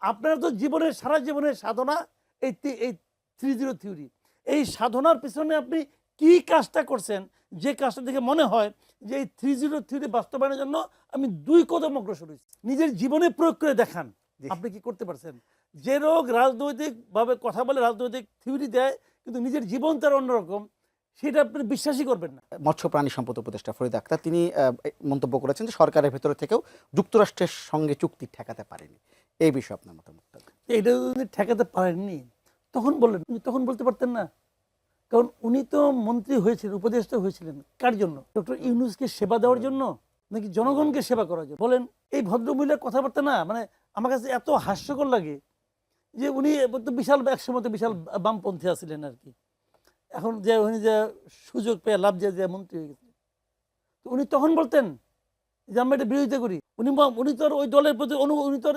আপনার তো জীবনের সারা জীবনের সাধনা এই 3-0 থিওরি। এই সাধনার পিছনে আপনি কি কাজটা করছেন, যে কাজটা দেখে মনে হয় যে এই 3-0 থিওরি বাস্তবায়নের জন্য আমি 2 কদম অগ্রসর হয়েছি। নিজের জীবনে প্রয়োগ করে দেখান আপনি কি করতে পারছেন। যে লোক রাজনৈতিকভাবে কথা বলে, রাজনৈতিক থিওরি দেয়, কিন্তু নিজের জীবন তার অন্যরকম, সেটা আপনি বিশ্বাসই করবেন না। মৎস্য প্রাণী সম্পদ উপদেষ্টা ফরিদ আক্তার তিনি মন্তব্য করেছেন যে সরকারের ভেতরে থেকেও যুক্তরাষ্ট্রের সঙ্গে চুক্তি ঠেকাতে পারেনি। এই বিষয়ে আপনার মতামত। এটা যদি ঠেকাতে পারেননি তখন বললেন, তখন বলতে পারতেন না। কারণ উনি তো মন্ত্রী হয়েছিলেন, উপদেষ্টা হয়েছিলেন কার জন্য? ডক্টর ইউনূসকে সেবা দেওয়ার জন্য নাকি জনগণকে সেবা করার জন্য? বলেন। এই ভদ্রমহিলার কথাবার্তা না মানে আমার কাছে এত হাস্যকর লাগে যে উনি তো বিশাল একসময় তো বিশাল বামপন্থী আছিলেন আর কি। এখন যে উনি যে সুযোগ পেয়ে লাভ যে মন্ত্রী হয়ে গেছেন, তো উনি তখন বলতেন যে আমরা এটা বিরোধিতা করি। উনি তো ওই দলের প্রতি উনি তো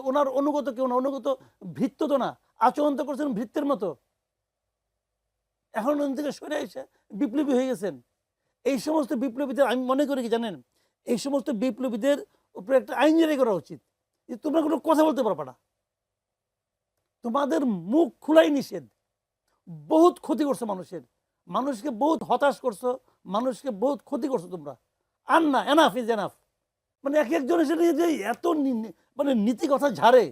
ওনার অনুগত কেউ না, অনুগত ভৃত্য তো না, আচরণ তো করছেন ভৃত্যের মতো। এখন উনি থেকে সরে এসে বিপ্লবী হয়ে গেছেন। এই সমস্ত বিপ্লবীদের আমি মনে করি কি জানেন, এই সমস্ত বিপ্লবীদের উপরে একটা আইন জারি করা উচিত যে তোমরা কোনো কথা বলতে পারবে না, তোমাদের মুখ খোলাই নিষেধ। বহুত ক্ষতি করছো মানুষকে বহুত হতাশ করছো, মানুষকে বহুত ক্ষতি করছো তোমরা। আর না, এনাফ ইজ এনাফ। মানে এক একজন এসে যে এত মানে নীতি কথা ঝাড়ে,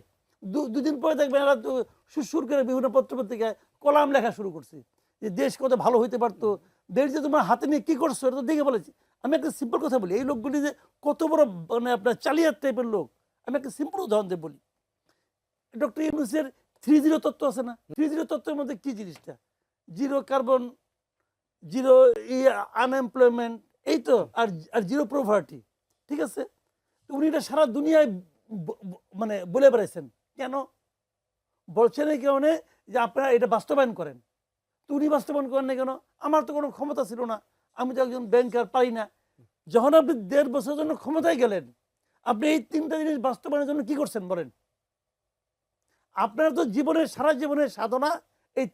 দুদিন পরে দেখবেন এরা সুর করে বিভিন্ন পত্রপত্রিকায় কলাম লেখা শুরু করছে যে দেশ কত ভালো হইতে পারতো, দেশ যে তোমার হাতে নিয়ে কি করছো এটা তো দেখে বলেছি। আমি একটা সিম্পল কথা বলি, এই লোকগুলি যে কত বড় মানে আপনার চালিয়ার টাইপের লোক, আমি একটা সিম্পল উদাহরণ দিয়ে বলি। ডক্টর ইউনূসের 3-0 তত্ত্ব আছে না? 3-0 তত্ত্বের মধ্যে কি জিনিসটা? 0 কার্বন, 0 আনএমপ্লয়মেন্ট, এই তো, আর 0 প্রভার্টি। ঠিক আছে, উনি এটা সারা দুনিয়ায় মানে বলে বেড়াইছেন। কেন বলছেন? এই কারণে যে আপনারা এটা বাস্তবায়ন করেন। তো উনি বাস্তবায়ন করেন না কেন? আমার তো কোনো ক্ষমতা ছিল না, আমি তো একজন ব্যাংকার, পারি না। যখন আপনি 1.5 বছরের জন্য ক্ষমতায় গেলেন, আপনি এই 3টা জিনিস বাস্তবায়নের জন্য কি করছেন বলেন? আপনার তো জীবনের সারা জীবনের সাধনা এই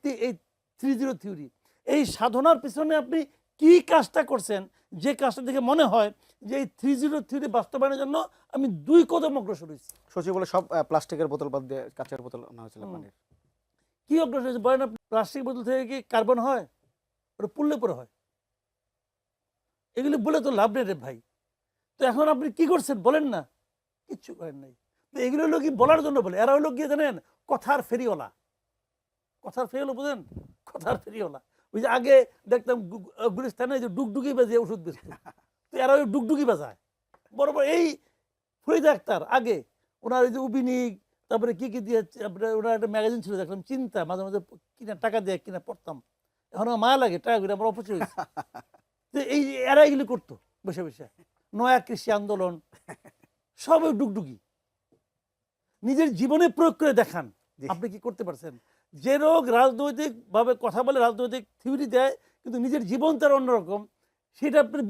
3-0 থিওরি। এই সাধনার পিছনে আপনি কি কাজটা করছেন, যে কাজটা দেখে মনে হয় যে এই 3-0 থিওরি বাস্তবায়নের জন্য আমি 2 কদম অগ্রসর হয়েছি। সচিব বলে সব প্লাস্টিকের বোতল বাদ দিয়ে কাঁচের বোতল আনা হয়েছিল পানির। কি অগ্রসর হয়েছে বলেন? প্লাস্টিক বোতল থেকে কি কার্বন হয়? ওটা পুড়লে পরে হয়। এগুলি বলে তো লাভ নেই রে ভাই। তো এখন আপনি কি করছেন বলেন না? কিচ্ছু করেন নাই। তো এগুলো হলো কি বলার জন্য বলে, এরা হলো গিয়ে জানেন কথার ফেরিওয়ালা। কথার ফেরিওয়ালা বুঝেন? কথার ফেরিওয়ালা। ওই যে আগে দেখতাম গুলিস্তানে যে ডুগডুগি বাজিয়ে ওষুধ বেচত, তো এরা ওই ডুগডুগি বাজায় বড় বড়। এই ফরিদ আক্তার আগে ওনার ওই যে উবিনিক, তারপরে কি কি দিয়ে ওনার একটা ম্যাগাজিন ছিল দেখলাম চিন্তা, মাঝে মাঝে কিনা টাকা দিয়ে কিনা পড়তাম। এখন আমার মায়া লাগে টাকা করে আমার অপচয় হয়েছে। তো এই এরা এগুলি করতো বসে বসে, নয়া কৃষি আন্দোলন, সব ওই ডুগডুগি। নিজের জীবনে প্রয়োগ করে দেখান আপনি কি করতে পারছেন। যে লোক রাজনৈতিক ভাবে কথা বলে, রাজনৈতিক থিওরি দেয়, কিন্তু নিজের জীবন তার অন্যরকম, সেটা আপনি